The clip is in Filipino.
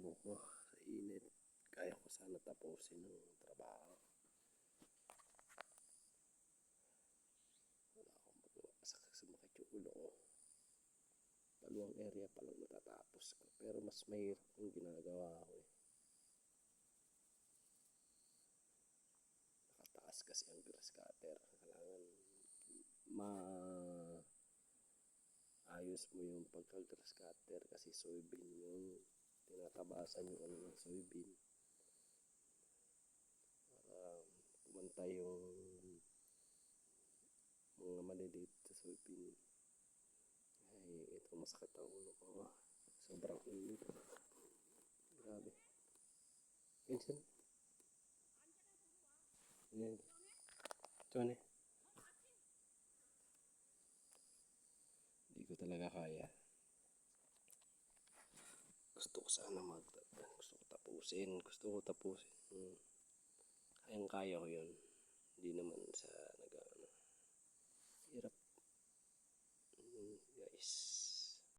ulo ko sa init. Kaya ko sana tapusin ng trabaho. Wala akong magawa. Sumakit yung ulo ko. Dalawang area pa lang natatapos ko. Pero mas mahirap yung ginagawa ko eh. Nakataas kasi ang grass cutter. Kailangan ayos mo yung pagka-grass cutter kasi soybean yung tinatabasan yung ng soybean para kumantay yung mga maliliit sa soybean. Ay, ito masakit ang ulo ko. Sobrang init. Grabe. Pinsan. Yan. Ito na. Hindi ko talaga kaya. Gusto ko sana gusto ko tapusin. Kayang kaya ko yun. Hindi naman sa